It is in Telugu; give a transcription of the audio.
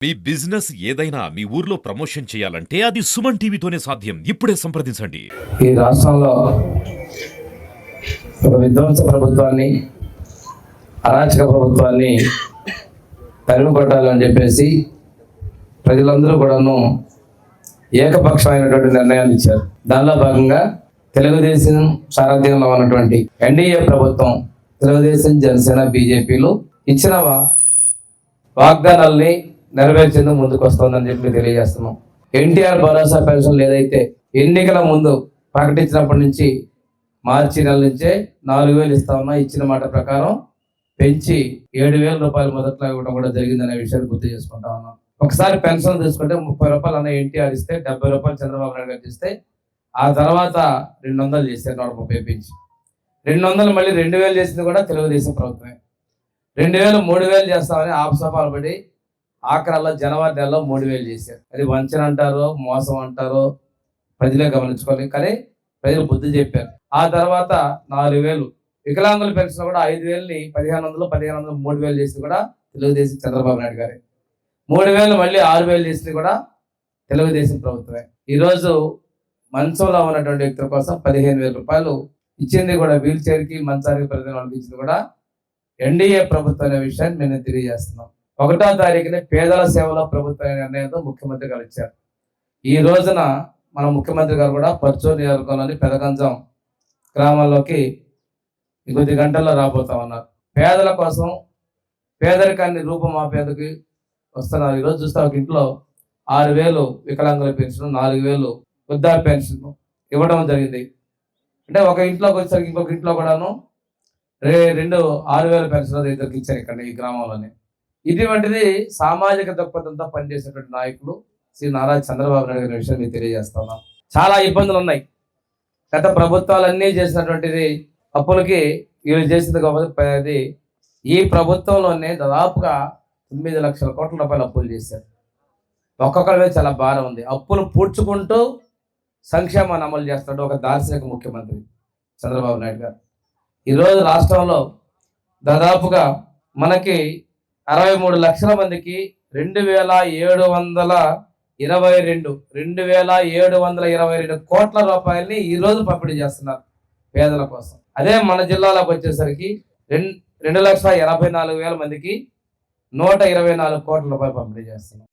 మీ బిజినెస్ ఏదైనా మీ ఊర్లో ప్రమోషన్ చేయాలంటే అది సుమన్ టీవీతోనే సాధ్యం. ఇప్పుడే సంప్రదించండి. ఈ రాష్ట్రంలో ఒక విధ్వంస ప్రభుత్వాన్ని, అరాచక ప్రభుత్వాన్ని తరిమి కొట్టాలని చెప్పేసి ప్రజలందరూ కూడాను ఏకపక్షమైనటువంటి నిర్ణయాన్ని ఇచ్చారు. దానిలో భాగంగా తెలుగుదేశం సారథ్యంలో ఉన్నటువంటి ఎన్డీఏ ప్రభుత్వం, తెలుగుదేశం, జనసేన, బీజేపీలు ఇచ్చిన వాగ్దానాల్ని నెరవేర్చేందుకు ముందుకు వస్తుందని చెప్పి తెలియజేస్తున్నాం. ఎన్టీఆర్ భరోసా పెన్షన్ ఏదైతే ఎన్నికల ముందు ప్రకటించినప్పటి నుంచి మార్చి నెల నుంచే 4,000 ఇస్తా ఉన్నా, ఇచ్చిన మాట ప్రకారం పెంచి 7,000 రూపాయలు మొదట్లో ఇవ్వడం కూడా జరిగిందనే విషయాన్ని గుర్తు చేసుకుంటా ఉన్నాం. ఒకసారి పెన్షన్ తీసుకుంటే 30 రూపాయలు అన్న ఎన్టీఆర్ ఇస్తే, 70 రూపాయలు చంద్రబాబు నాయుడు గారు ఇస్తే, ఆ తర్వాత 200 చేశారు. 130 పెంచి 200 మళ్ళీ 2,000 చేసింది కూడా తెలుగుదేశం ప్రభుత్వమే. 2,000 3,000 చేస్తామని ఆపసపాలు పడి ఆఖరాల్లో జనవరి నెలలో 3,000 చేశారు. అది వంచన అంటారో మోసం అంటారో ప్రజలే గమనించుకోవాలి, కానీ ప్రజలు బుద్ధి చెప్పారు. ఆ తర్వాత 4,000 వికలాంగుల పెన్షన్ కూడా 5,000ని 1,500 3,000 చేసింది కూడా తెలుగుదేశం చంద్రబాబు నాయుడు గారే. 3,000 మళ్ళీ 6,000 చేసింది కూడా తెలుగుదేశం ప్రభుత్వమే. ఈరోజు మంచంలో ఉన్నటువంటి వ్యక్తుల కోసం 15,000 రూపాయలు ఇచ్చింది కూడా, వీల్ చైర్కి మంచానికి ప్రజలు వాళ్ళకి ఇచ్చింది కూడా ఎన్డీఏ ప్రభుత్వం అనే విషయాన్ని మేము తెలియజేస్తున్నాం. 1వ తారీఖున పేదల సేవలో ప్రభుత్వ నిర్ణయంతో ముఖ్యమంత్రి గారు ఇచ్చారు. ఈ రోజున మన ముఖ్యమంత్రి గారు కూడా పర్చూరు నియోజకవర్గంలోని పెదగంజం గ్రామాల్లోకి కొద్ది గంటల్లో రాబోతా ఉన్నారు. పేదల కోసం పేదరికాన్ని రూపుమాపేందుకు వస్తున్నారు. ఈరోజు చూస్తే ఒక ఇంట్లో 6,000 వికలాంగుల పెన్షన్, 4,000 వృద్ధాప్య పెన్షన్ ఇవ్వడం జరిగింది. అంటే ఒక ఇంట్లోకి వచ్చేసరికి ఇంకొక ఇంట్లో కూడాను 6,000 పెన్షన్ ఇద్దరికి ఇచ్చారు ఇక్కడ ఈ గ్రామంలోనే. ఇటువంటిది సామాజిక దృక్పథంతో పనిచేసేటువంటి నాయకులు శ్రీ నారా చంద్రబాబు నాయుడు గారి విషయం మీకు తెలియజేస్తున్నాం. చాలా ఇబ్బందులు ఉన్నాయి. గత ప్రభుత్వాలన్నీ చేసినటువంటిది అప్పులకి వీళ్ళు చేసింది కాబట్టి ఈ ప్రభుత్వంలోనే దాదాపుగా 9 లక్షల కోట్ల రూపాయలు అప్పులు చేశారు. ఒక్కొక్కరి మీద చాలా భారం ఉంది. అప్పులు పూడ్చుకుంటూ సంక్షేమాన్ని అమలు చేస్తున్నాడు ఒక దార్శనిక ముఖ్యమంత్రి చంద్రబాబు నాయుడు గారు. ఈరోజు రాష్ట్రంలో దాదాపుగా మనకి 63 లక్షల మందికి 2,722 కోట్ల రూపాయలని ఈరోజు పంపిణీ చేస్తున్నారు పేదల కోసం. అదే మన జిల్లాలోకి వచ్చేసరికి 2,84,000 మందికి 124 కోట్ల రూపాయలు పంపిణీ చేస్తున్నాం.